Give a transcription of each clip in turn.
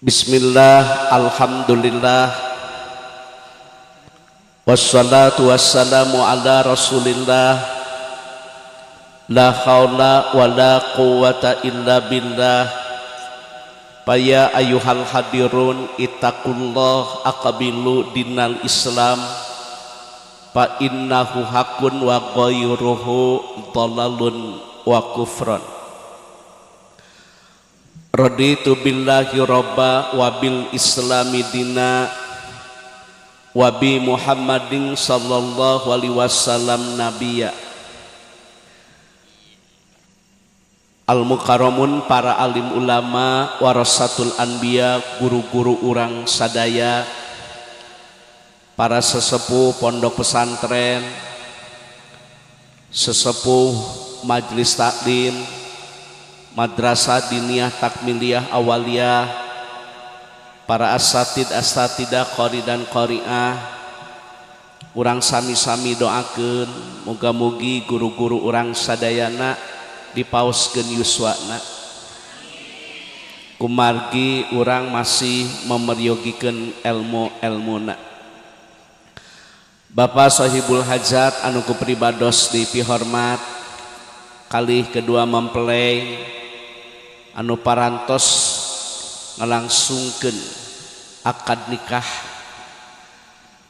Bismillah, alhamdulillah, wassalatu wassalamu ala rasulillah, la hawla wa la quwata illa billah. Faya ayuhal hadirun ittaqullah aqbilu dinal islam, fa innahu hakun wa ghayruhu dhalalun wa kufran. Raditu billahi robba wa bil islami dina wa bi muhammadin sallallahu alaihi wasallam nabiya. Al-mukarramun, para alim ulama, warasatul anbiya, guru-guru urang sadaya, para sesepuh pondok pesantren, sesepuh majelis taklim, madrasah diniyah takmiliyah awaliyah, para asatidah qori dan qori'ah, urang sami-sami doakeun muga-mugi guru-guru urang sadayana dipaoskeun yuswana, kumargi urang masih memeryogikeun ilmu-ilmuna. Bapak sahibul hajat anu kupribados dipihormat, kalih kedua mempelai anu parantos ngalangsungkeun akad nikah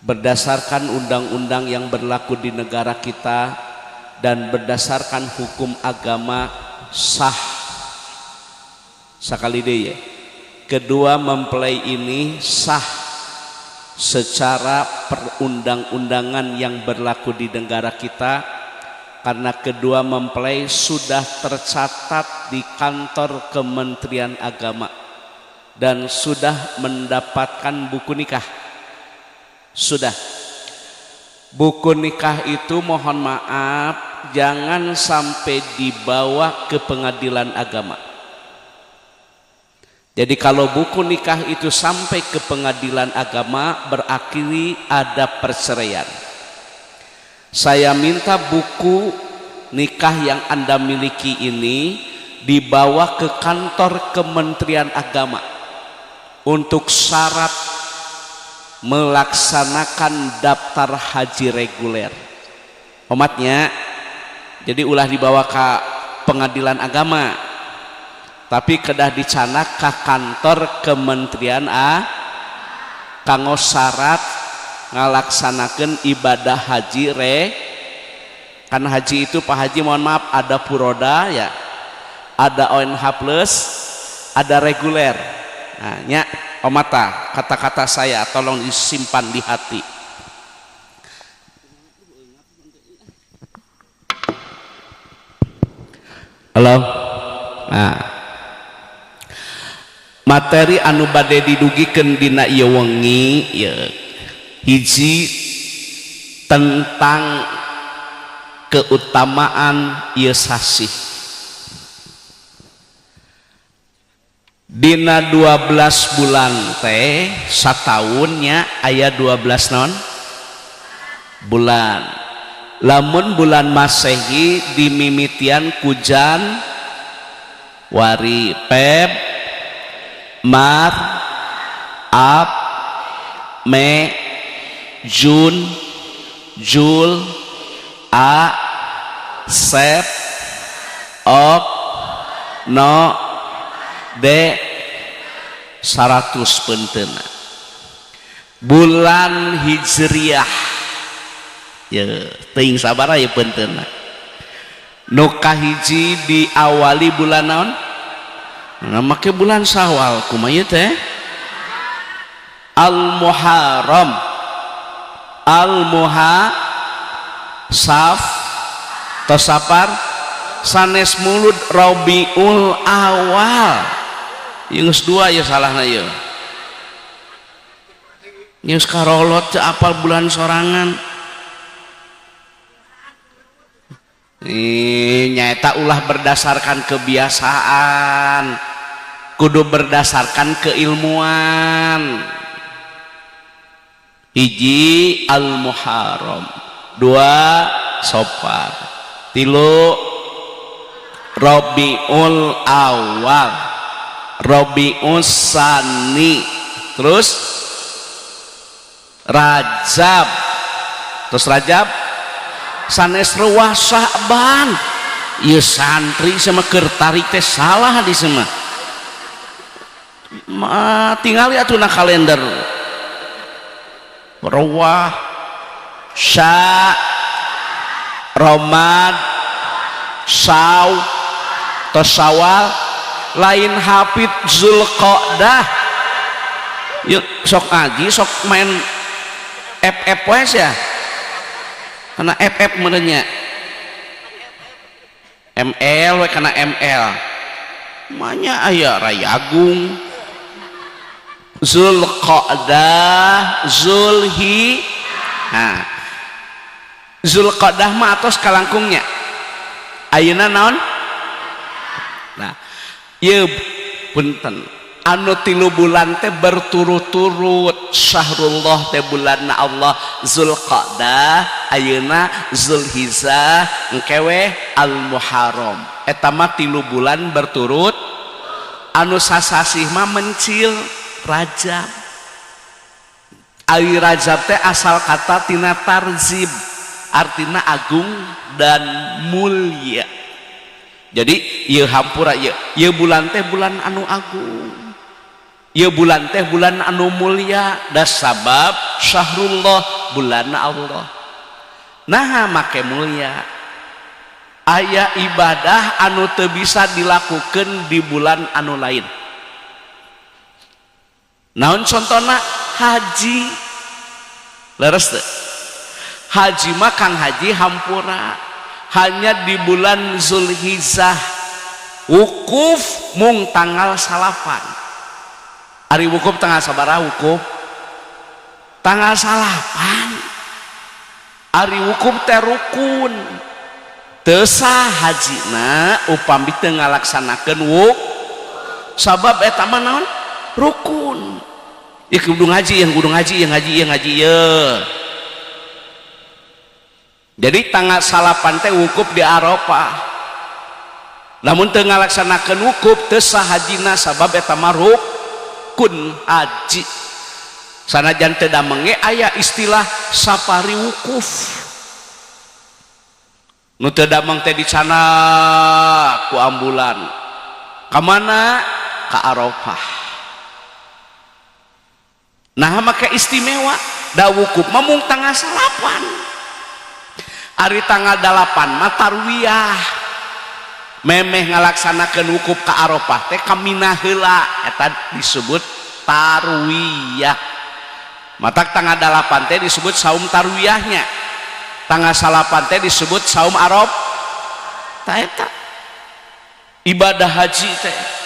berdasarkan undang-undang yang berlaku di negara kita dan berdasarkan hukum agama sah. Sakali deui ya, kedua mempelai ini sah secara perundang-undangan yang berlaku di negara kita, karena kedua mempelai sudah tercatat di kantor Kementerian Agama dan sudah mendapatkan buku nikah. Sudah. Buku nikah itu mohon maaf jangan sampai dibawa ke pengadilan agama. Jadi kalau buku nikah itu sampai ke pengadilan agama berakhiri ada perceraian. Saya minta buku nikah yang Anda miliki ini dibawa ke kantor Kementerian Agama untuk syarat melaksanakan daftar haji reguler. Umatnya, jadi ulah dibawa ke pengadilan agama, tapi kedah dicanak ke kantor Kementerian kanggo syarat ngalaksanakeun ibadah haji kan haji itu Pak Haji mohon maaf ada puroda ya, ada ONH plus, ada reguler. Nah, nya omata kata-kata saya tolong disimpan di hati. Halo. Nah, materi anu bade didugikeun dina ieu wengi ya, hiji tentang keutamaan ieu sasih. Dina 12 bulan teh satahunnya aya 12 naon bulan. Lamun bulan Masehi dimimitian kujan wari Feb, Maret, Ap, Me, Jun, Jul, A, Sep, Ok, No, D, 100 penteuna. Bulan Hijriyah ya teuing sabaraha ya penteuna. Nu kahiji diawali bulan naon? Nah, make bulan Syawal kumaha ieu teh? Al-Muharram. Saf atau Safar sanes mulud Rabiul Awal. Geus dua ya salahna ya. Geus karolot teu apal bulan sorangan. Nyaeta ulah berdasarkan kebiasaan, kudu berdasarkan keilmuan. Hiji Al-Muharram, dua Safar, tilu Rabiul Awal. Rabiul Tsani, terus Rajab, terus Rajab sanes ruah Sya'ban. Ieu santri sama keur tarik teh salah di semua. Tinggali atuh na kalender. Ruah Sya Romad Saw atau Syawal, lain hafid Zulqa'dah. Yuk sok ngaji sok main FF wes ya, karena FF menenya ML we karena ML manya aya Rayagung Zulqa'dah Zulhi. Nah Zulqa'dah mah atos kalangkungnya ayeuna naon. Nah ieu punten anu 3 bulan teh berturut-turut syahrullah teh bulanna Allah Zulqa'dah ayeuna Zulhijjah engkewe Al-Muharram eta mah 3 bulan berturut. Anu sasasih mah mencil Rajab. Ari Rajab teh asal kata tina tarzib artina agung dan mulia. Jadi ieu hampura ieu bulan teh bulan anu agung, ieu bulan teh bulan anu mulia, da sabab syahrullah bulanna Allah. Nah make mulia aya ibadah anu teu bisa dilakukan di bulan anu lain. Naon contona? Haji. Leres teu? Haji mah Kang Haji hampura hanya di bulan Zulhijjah. Wukuf mung tanggal 8. Ari wukuf tanggal sabaraha wukuf? Tanggal 8. Ari wukuf teh rukun. Teu sah hajina upami teu ngalaksanakeun wukuf. Sabab eta mah naon? Rukun. Ya kudu ngaji, yang kudu ngaji, yang ngaji ya. Jadi tanggal 8 teh wukuf di Arafah. Namun teu ngalaksanakeun wukuf teu sah hajina sabab eta mah rukun haji. Sanajan teu dameng ge aya istilah safari wukuf. Nu teu dameng teh di sana ku ambulan. Ka mana? Ka Arafah. Nah maka istimewa da wukuf mah mung tanggal 8. Ari tanggal 8 mah tarwiyah. Memeh ngalaksanakeun wukuf ka Arafah teh ka Mina heula eta disebut tarwiyah. Matak tanggal 8 teh disebut saum tarwiyahnya. Tanggal 8 teh disebut saum Arafah. Tah eta ibadah haji teh.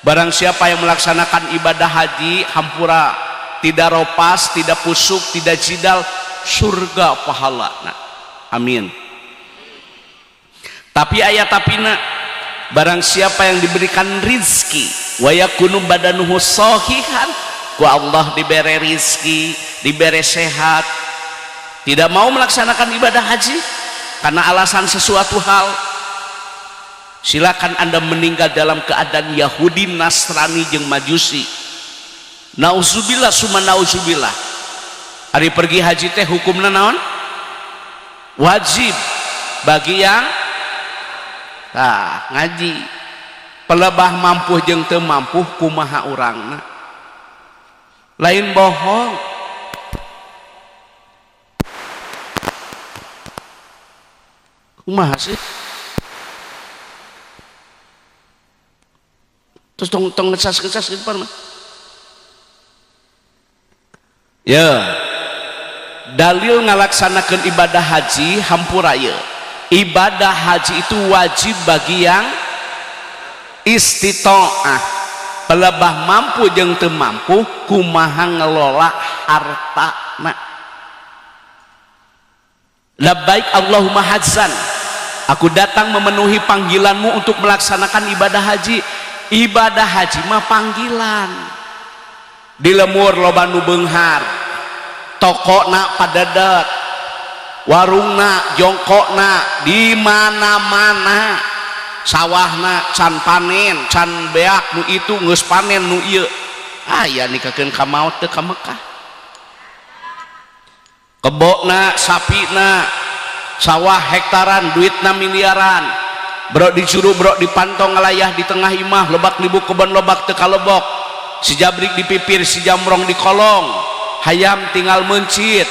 Barang siapa yang melaksanakan ibadah haji hampura tidak ropas, tidak pusuk, tidak jidal, surga pahala. Nah, amin. Tapi ayat tapina barang siapa yang diberikan rizki wa yakunu badanuhu sahihan, ku Allah diberi rizki, diberi sehat, tidak mau melaksanakan ibadah haji karena alasan sesuatu hal, silakan Anda meninggal dalam keadaan Yahudi, Nasrani, jeung Majusi. Nauzubillah summa nauzubillah. Ari pergi haji teh hukumna naon? Wajib bagi yang ngaji. Pelebah mampu jeung teu mampu kumaha urangna. Lain bohong. Kumaha sih? Terus tong ngecas di depan mah. Ya. Dalil ngalaksanakeun ibadah haji hampura ieu. Ibadah haji itu wajib bagi yang istita'ah. Pelebah mampu jeung teu mampu kumaha ngelola hartana. Labbaik Allahumma hajjan. Aku datang memenuhi panggilanmu untuk melaksanakan ibadah haji. Ibadah haji mah panggilan. Di lemur loba nu beunghar, tokona padadat, warungna jongkokna di mana-mana, sawahna can panen can beak nu itu geus panen nu ieu aya nikakeun ka maot teu ka Mekah. Kebona sapina sawah hektaran duitna miliaran bro dicuru bro dipantong ngalayah di tengah imah lobak libu kebon lobak teu kalebok si jabrik dipipir si jamrong di kolong hayam tinggal mencit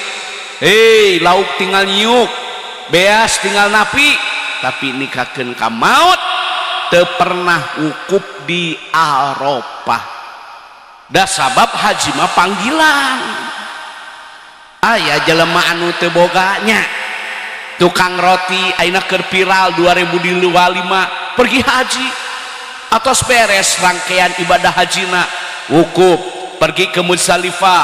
lauk tinggal nyiuk beas tinggal napi tapi nikakeun ka maut teu pernah wukuf di Arafah da sabab haji mah panggilan aya jelema anu teu boganya tukang roti ayeuna keur viral 2025 pergi haji atos beres rangkaian ibadah hajina wukuf pergi ke Muzdalifah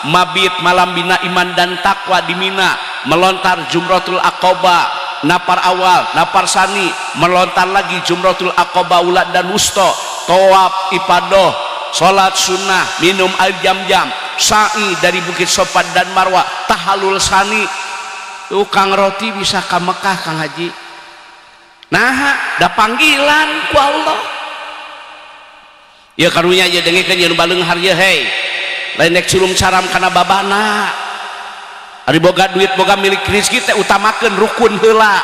mabit malam bina iman dan takwa di Mina melontar Jumratul Aqabah napar awal napar sani melontar lagi Jumratul Aqabah ula dan wusta tawaf ifadah salat sunnah minum air jam-jam sa'i dari Bukit Sopan dan Marwah tahallul sani tukang roti bisa ke Mekah Kang Haji nah da panggilan ku Allah ya karunya aja dengekeun yeun baleung hareuy hei lain nek culum caram kana babana ari boga duit boga milik rezeki teh utamakeun rukun heula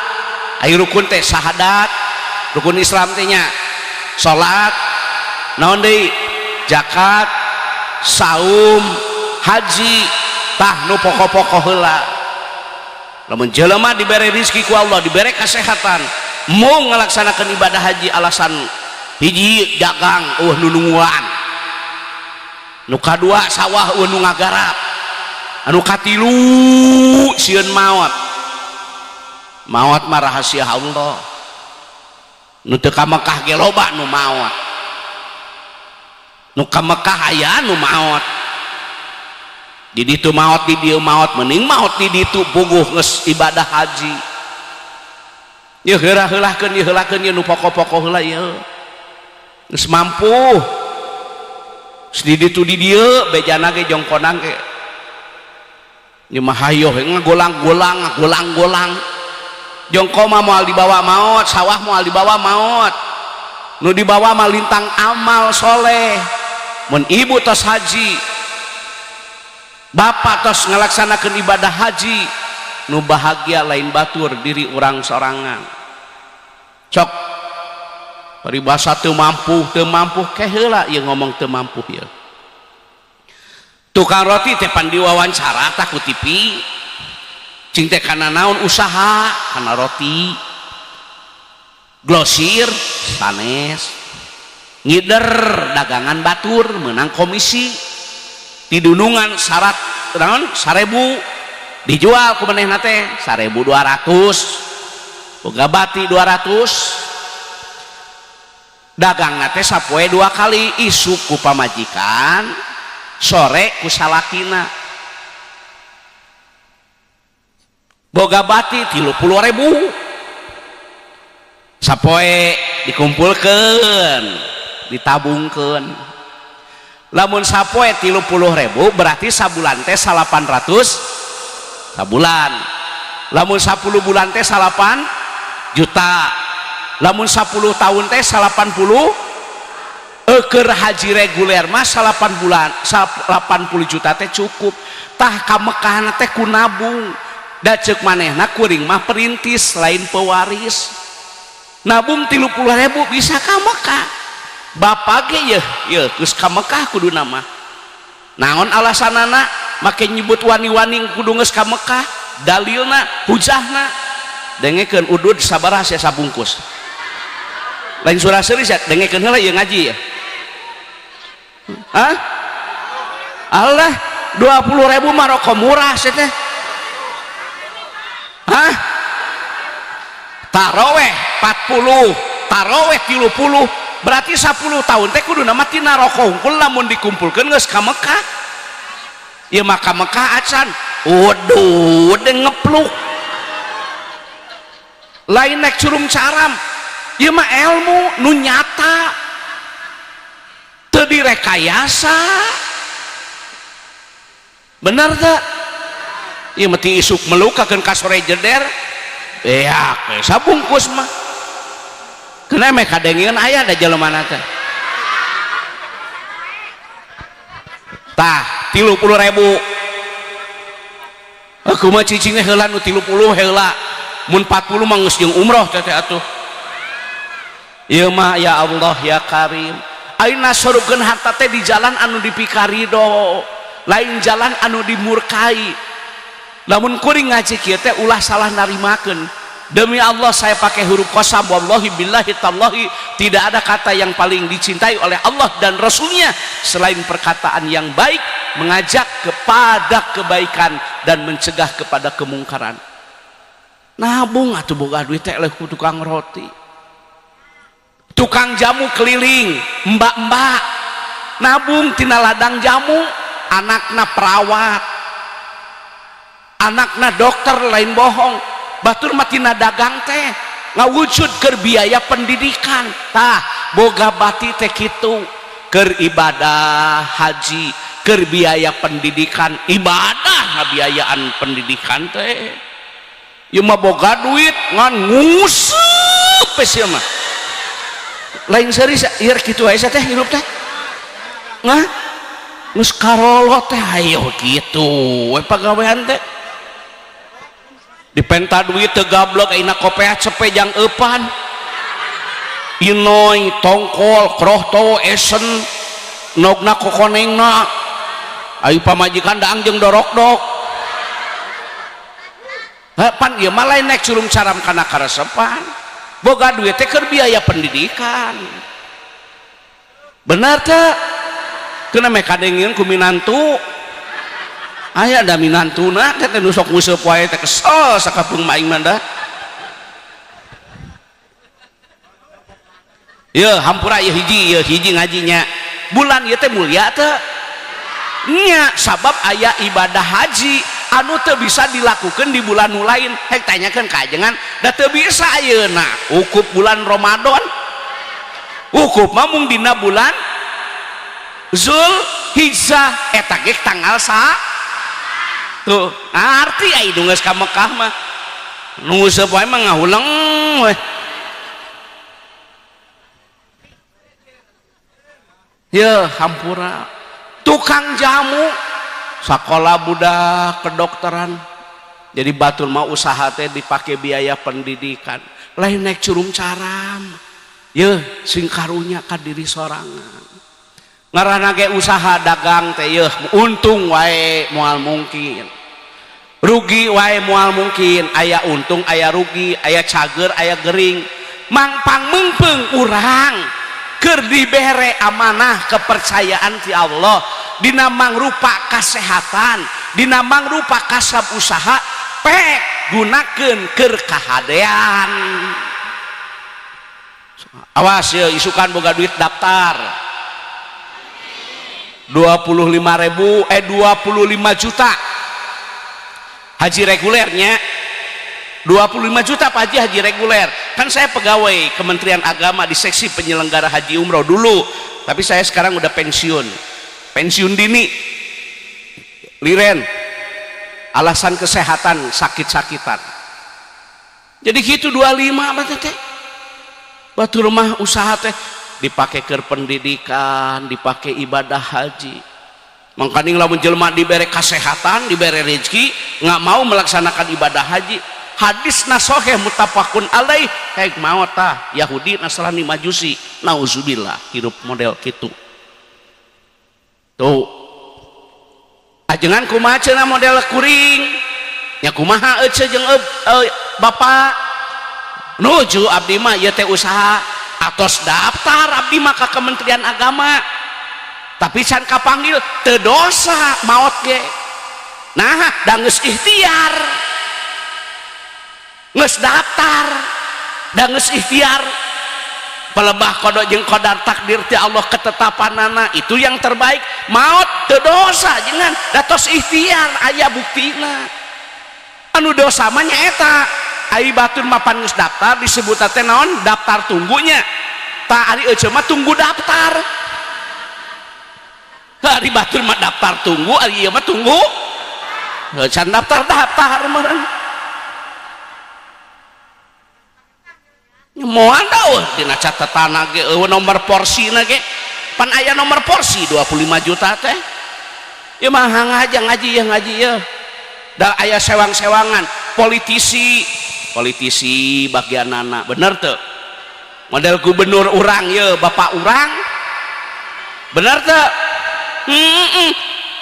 aya rukun teh syahadat rukun Islam teh nya salat naon deui zakat saum haji tah nu pokok-pokok heula lamun jelema dibere rezeki ku Allah dibere kesehatan mau ngalaksanakeun ibadah haji alasan hiji dagang nununguan nu kadua sawah nu ngagarap anu katilu sieun maot mah rahasia Allah nu teu ka Mekah ge loba nu maot nu ka Mekah aya nu maot di ditu maot di dieu maot mending maot di ditu puguh geus ibadah haji ye heula-heulahkeun ye heulakeun ye nu pokok-pokok heula ye geus mampu di ditu di dieu bejana ge jongkonang ge ieu mah hayo ngagolang-golang jongko mah moal dibawa maot sawah moal dibawa maot nu dibawa mah lintang amal soleh mun ibu tos haji bapak tos ngalaksanakeun ibadah haji nu bahagia lain batur diri orang sorangan cok paribasa teu mampu ke heula ieu ngomong teu mampu ieu tukang roti teh pan diwawancara tak ku TV cing teh kana naon usaha kana roti glosir sanes ngider dagangan batur menang komisi tidunungan syarat naon 1000 dijual ku manehna teh 1200 boga bati 200 dagangna teh sapoe 2 kali isuk ku pamajikan sore ku salakina boga bati 30.000 sapoe dikumpulkeun ditabungkeun lamun sapoe 30.000 berarti sabulan teh 800 sabulan lamun 10 bulan teh 8 juta lamun 10 tahun teh 80 keur haji reguler mah 8 bulan 80 juta teh cukup tah ka Mekah teh ku nabung da ceuk manehna kuring mah perintis lain pewaris nabung 30.000 bisa ka Mekah bapak ge ye geus ka Mekah kuduna mah naon alasanana make nyebut wani-wani kudu geus ka Mekah dalilna hujahna dengekeun udud sabaraha sia sabungkus lain surah seuri sia dengekeun heula ieu ngaji ya hah Allah 20.000 mah rokok murah sia teh hah taraweh 40 taraweh 30 berarti 10 tahun teh kudu nama tina rokok hungkul lamun dikumpulkeun geus ka Mekah ieu mah ka Mekah acan waduh deung ngepluk lain nek curum caram ieu mah ilmu nu nyata teu direkayasa bener teu ieu mah ti isuk melukakeun ka sore jeder beak sabungkus mah karena mereka dengerin ayah ada jelema teh tah 30.000 aku mah cicingnya heula nu 30 heula mun 40 mah geus jeung umroh teh atuh ieu mah ya Allah ya Karim ayeuna sorupkeun harta teh di jalan anu dipikarido lain jalan anu dimurkai lamun kuring ngaji kieu teh ulah salah narimakeun demi Allah saya pakai huruf qasam wallahi billahi tallahi tidak ada kata yang paling dicintai oleh Allah dan Rasulnya selain perkataan yang baik mengajak kepada kebaikan dan mencegah kepada kemungkaran. Nabung atuh boga duit teh leh ku tukang roti tukang jamu keliling mbak-mbak nabung tina ladang jamu anakna perawat anakna dokter lain bohong batur matina dagang teh ngawujud keur biaya pendidikan tah boga bati teh kitu keur ibadah haji keur biaya pendidikan ibadah ngabiayaan pendidikan teh ieu mah boga duit ngan nguseup pes ieu mah lain serius ieu kitu aya teh hirup teh ngah geus karolo teh hayo kitu we pagawean teh dipenta duit tegablok aina kopea cepejang eupan inoy tongkol krohto esen nogna kokonengna ayu pamajikan daang jeung dorok-dok pan ieu mah lain nek curum caram kana karesepan boga duit teh keur biaya pendidikan bener teh keuna me kadengieun ku minantu aya da minantuna teh nu sok nguseup wae teh kesel sakapeung maing mah ya hampura ya hiji ngajinya bulan ieu teh mulia teh nya sabab aya ibadah haji anu teu bisa dilakukan di bulan nu lain hek tanyakeun ka ajengan da teu bisa ayeuna ukup bulan Ramadan ukup mah mung dina bulan Zulhijjah eta ge tanggal tuh arti ai nu geus ka Mekah mah nu nguseup wae mah ngahuleng we ya hampura tukang jamu sakola budak kedokteran jadi batur mah usaha teh dipake biaya pendidikan lain naik curum caram ya sing karunya ka diri sorangan ngaranna ge usaha dagang teh yeuh untung wae moal mungkin rugi wae moal mungkin aya untung aya rugi aya cager aya gering mangpang meungpeung urang keur dibere amanah kepercayaan ti Allah dina mangrupa kasehatan dina mangrupa kasab usaha pek gunakeun keur kahadean awas ya isukan boga duit daftar 25 juta haji regulernya 25 juta Pak Haji haji reguler kan saya pegawai Kementerian Agama di seksi penyelenggara haji umroh dulu tapi saya sekarang udah pensiun dini liren alasan kesehatan sakit-sakitan jadi gitu 25 teh batu rumah usaha teh dipakai ke pendidikan dipakai ibadah haji makanya lamun jelema diberi kesehatan diberi rezeki nggak mau melaksanakan ibadah haji hadis nasoheh mutafakun alaih kayak mau tah Yahudi Nasrani Majusi nauzubillah hirup model gitu tuh ajengan kumaha cenah model kuring nya kumaha ece jeung bapak nuju abdi mah ieu teh usaha atos daftar abdi mah ka Kementerian Agama tapi can kapanggil teu dosa maot ge nah da geus ikhtiar geus daftar da geus ikhtiar pelebah kodok jeung kodar takdir ti Allah ketetapanana itu yang terbaik maot teu dosa jangan datos ikhtiar aya buktina anu dosa mah nyaeta ai batur mapan geus daftar disebut teh naon daftar tunggunya ta ari euceum mah tunggu daftar ari batur mah daftar tunggu ari ieu mah tunggu can daftar meureun moal da dina catatan ge nomor porsina ge pan aya nomor porsi 25 juta teh ya mah ngaji ya da aya sewang-sewangan politisi bagian anak bener tuh model gubernur urang ya bapak urang bener tuh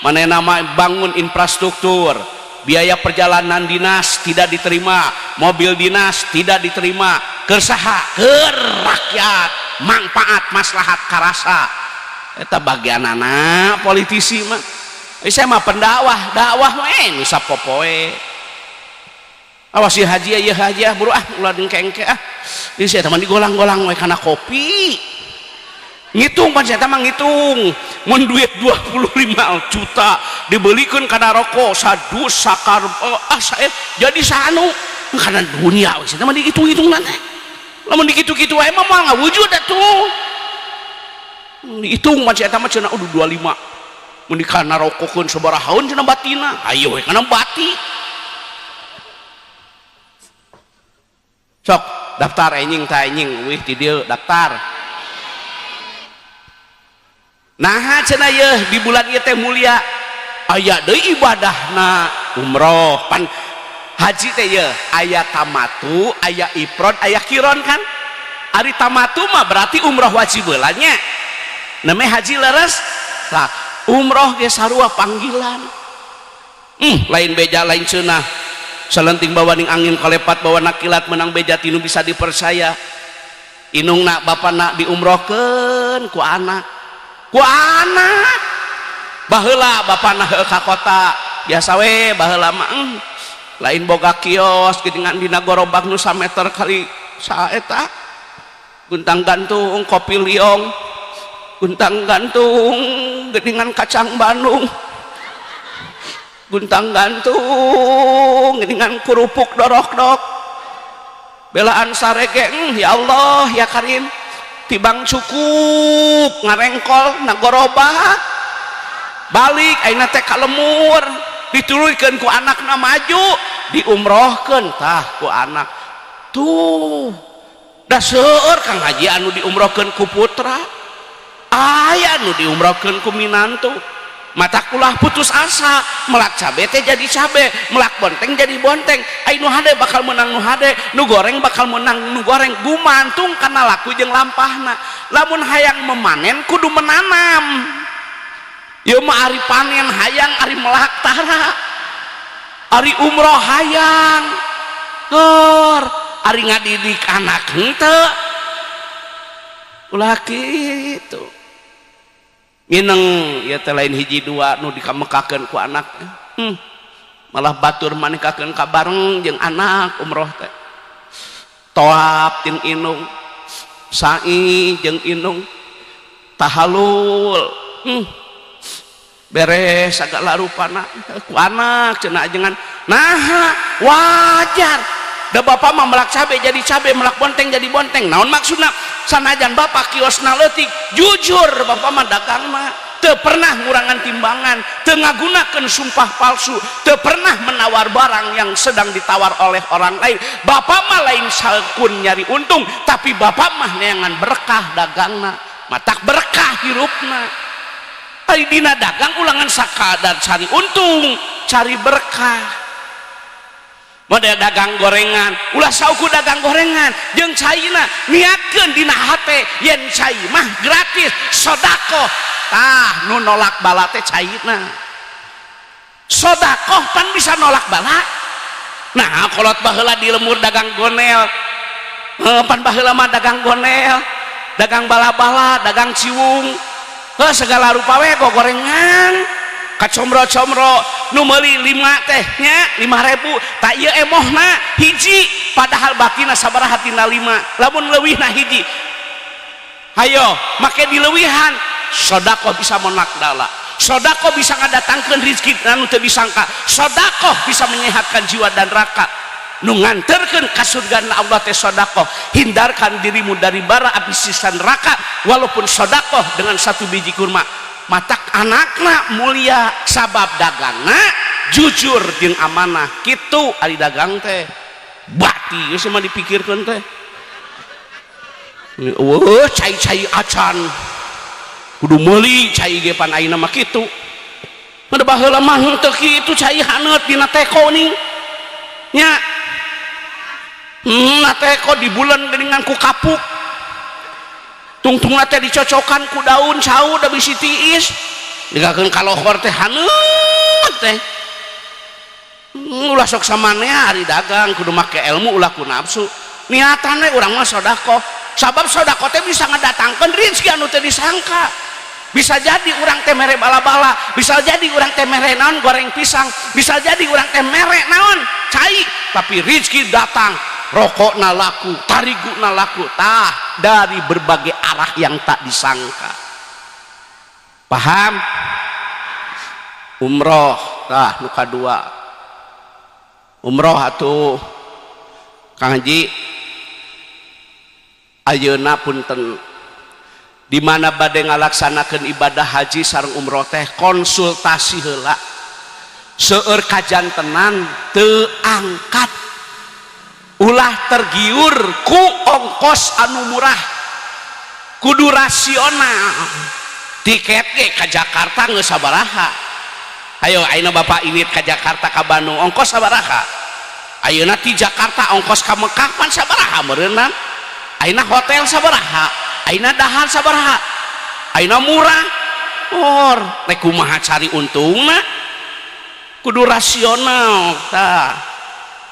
mana nama bangun infrastruktur biaya perjalanan dinas tidak diterima mobil dinas tidak diterima kersaha ke rakyat manfaat maslahat karasa eta bagian anak politisi mah saya mah dakwah mah nusa popoe awas ya haji buru ulah dengkengke di saya teman digolang-golang we kana kopi ngitung pan saya mah ngitung mun duit 25 juta dibelikeun kana rokok sadus sakar saya jadi sanu kana dunia we saya mah dihitung-hitung teh lamun dikitu-kitu wae mah moal ngawujud atuh dihitung pan saya mah cenah 25 mun dikana rokokeun sabarahaun cenah batina ayo we kana bati sok daftar enjing ta enjing wih ti dieu daftar nah cenah yeuh di bulan ieu teh mulia aya deui ibadahna umroh pan haji teh yeuh aya tamatu aya ifrad aya qiron kan ari tamatu mah berarti umroh wajib heula nya namanya haji leres lah umroh ge sarua panggilan lain beja lain ceunah salenting bawa ning angin kalepat bawa nakilat menang beja tinu bisa dipercaya inungna bapana diumrohkeun ku anak baheula bapana heuh ka kota biasa we baheula mah lain boga kios geuningan dina gorobak nu 1 meter kali saeta guntang gantung kopi liong guntang gantung geuningan kacang Bandung guntang gantung geuningan kerupuk dorok-dok belaan sarege ya Allah ya Karim tibang cukup ngarengkol nagorobak balik ayeuna teh ka lemur dituluykeun ku anakna maju diumrohkeun tah ku anak tuh da seueur Kang Haji anu diumrohkeun ku putra aya anu diumrohkeun ku minantu mata kulah putus asa melak cabe teh jadi cabe melak bonteng jadi bonteng ai nu hade bakal menang nu hade nu goreng bakal menang nu goreng gumantung kana laku jeung lampahna lamun hayang memanen kudu menanam ieu mah ari panen hayang ari melak tara ari umroh hayang ker ari ngadidik anak henteu ulah kitu mineng ya teh lain hiji dua nu dikamekakeun ku anak malah batur manikakeun ka bareng jeung anak umroh teh toab jeung inung sa'i jeung inung tahalul beres sagala rupana ku anak cenah jengan nah wajar da bapak mah melak cabe jadi cabe melak bonteng jadi bonteng naon maksudna sanajan bapak kiosna leutik jujur bapak mah dagang mah teu pernah ngurangan timbangan teu ngagunakeun sumpah palsu teu pernah menawar barang yang sedang ditawar oleh orang lain bapak mah lain salkun nyari untung tapi bapak mah neangan berkah dagangna matak berkah hirupna ari dina dagang ulangan sakadar cari untung cari berkah model dagang gorengan ulah sauku dagang gorengan jeung caina niatkeun dina hate yen cai mah gratis sedekah tah nu nolak bala teh caina sedekah pan bisa nolak bala nah kolot baheula di lemur dagang gonel pan baheula mah dagang gonel dagang bala-bala dagang ciwung segala rupa we gorengan kacomro-comro nu meuli 5 teh nya 5.000 tak ieu emohna hiji padahal bakina sabaraha tina 5 lamun leuwihna hiji hayo make dileuwihan sedekah bisa menakdala sedekah bisa ngadatangkeun rezeki anu teu disangka sedekah bisa menyehatkan jiwa dan raga nu nganterkeun ka surgana Allah teh sedekah hindarkan dirimu dari bara api siksa neraka walaupun sedekah dengan 1 biji kurma matak anakna mulia sabab dagangna jujur jeung amanah kitu ari dagang teh bati geus mah dipikirkeun teh cai acan kudu meuli cai ge pan ayeuna mah kitu ada baheula mah teu kitu cai haneut dina teko ning nya na teko di bulan dengan ku kapuk tungtungna teh dicocokan ku daun saud da bisi tiis digakeun kalohor teh haneut teh ulah sok samanea ari dagang kudu make ilmu ulah ku nafsu niatan we urang mah sedekah sabab sedekah teh bisa ngadatangkeun rezeki anu teu disangka bisa jadi urang teh mere bala-bala bisa jadi urang teh mere naon goreng pisang bisa jadi urang teh mere naon cai tapi rezeki datang rokokna laku tariguna laku tah dari berbagai arah yang tak disangka paham umroh tah nu kadua umroh atuh Kang Haji ayeuna punten di mana bade ngalaksanakeun ibadah haji sareng umroh teh konsultasi heula seueur kajantenan teu angkat ulah tergiur ku ongkos anu murah kudu rasional tiket ge ka Jakarta geus sabaraha ayo ayeuna Bapak Iwit ka Jakarta ka Bandung ongkos sabaraha ayeuna ti Jakarta ongkos ka Mekah pan sabaraha meureunna ayeuna hotel sabaraha ayeuna dahar sabaraha ayeuna murah or rek kumaha cari untungna kudu rasional tah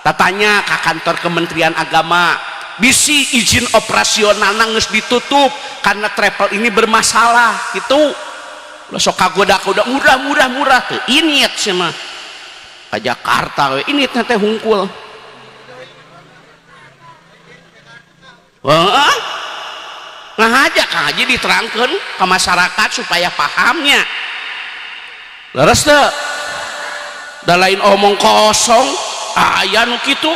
tatanya ke kantor Kementerian Agama bisi izin operasional geus ditutup karena travel ini bermasalah gitu lo sok kagoda-goda murah tuh iniet sih mah ke Jakarta we ini teh hungkul wah ngahaja Kang Haji diterangkeun ke masyarakat supaya pahamnya leres teu da lain omong kosong aya nu kitu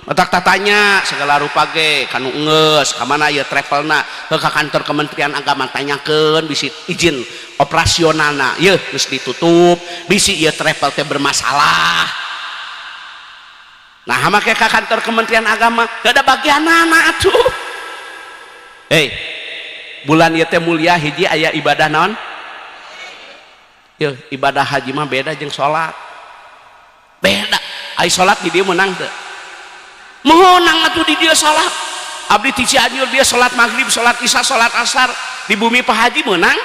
otak tatanya segala rupa ge kanu geus ka mana ieu travelna ka kantor Kementerian Agama tanyakeun bisi izin operasionalna yeuh geus ditutup bisi ieu travel teh bermasalah nah make ka kantor Kementerian Agama gak ada bagianana atuh bulan ieu teh mulia hiji aya ibadah naon ibadah haji mah beda jeung salat beda ai salat di dia menang teu menang atuh di dia salat abdi ti Cianjur dia salat maghrib salat isya salat asar di bumi Pak Haji menang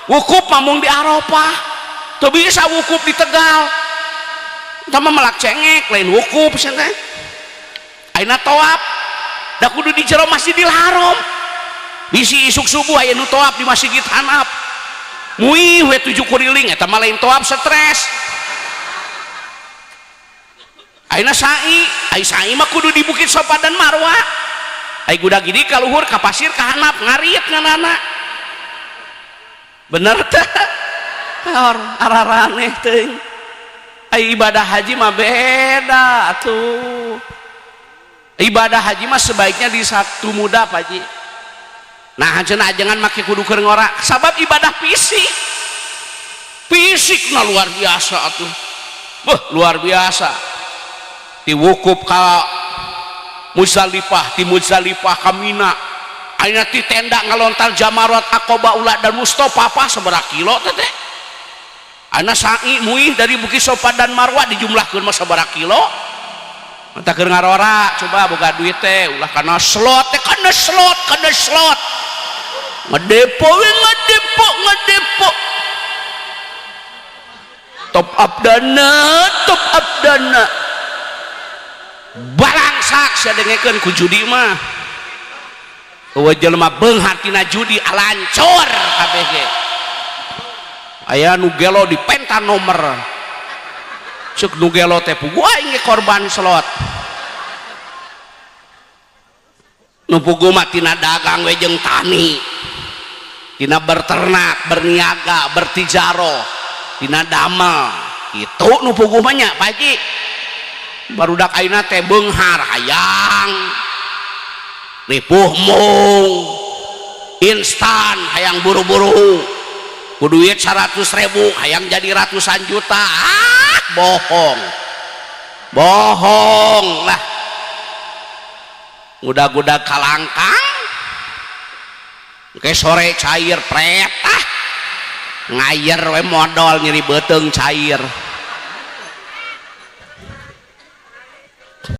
wukuf mamung di Arafah teu bisa wukuf di Tegal tama melak cengek lain wukuf cenah teh ayeuna tawaf da kudu di jero Masjidil Haram bisi isuk subuh aya nu tawaf di Masjidil Hanaf muih we 7 kuriling eta mah lain tawaf stres ayeuna sa'i mah kudu di Bukit Sofa dan Marwa ai guda gini ka luhur ka pasir ka handap ngariet nganana bener teh araraneh teuing ai ibadah haji mah beda atuh ibadah haji mah sebaiknya di satu muda Pak Haji nah cenah jangan make kudu keur ngora sabab ibadah fisik na luar biasa atuh luar biasa di wukuf ka Muzdalifah di Muzdalifah ka Mina ayeuna ti tenda ngalontar jamarat Aqabah Ula dan Mustofa apa sabaraha kilo teh ayeuna sa'i muih dari Bukit Sofa dan Marwa dijumlahkeun mah sabaraha kilo mata keur ngarora coba boga duit teh ulah kana slot teh kana slot ngedepo top up dana balangsak sadengekeun ku judi mah eueuh jelema beunghar tina judi alancor kabeh ge aya nu gelo di penta nomor ceuk nu gelo teh puguh aing korban slot nu puguh mah tina dagang we jeung tani tina berternak berniaga bertijaro tina damel itu nu puguh mah nya Pak Haji barudak ayeuna teh beunghar hayang ripuh mung instan hayang buru-buru ku duit 100.000 hayang jadi ratusan juta bohong lah gudak-gudak kalangkang ke sore cair pret ngayer we modal nyeri beteng cair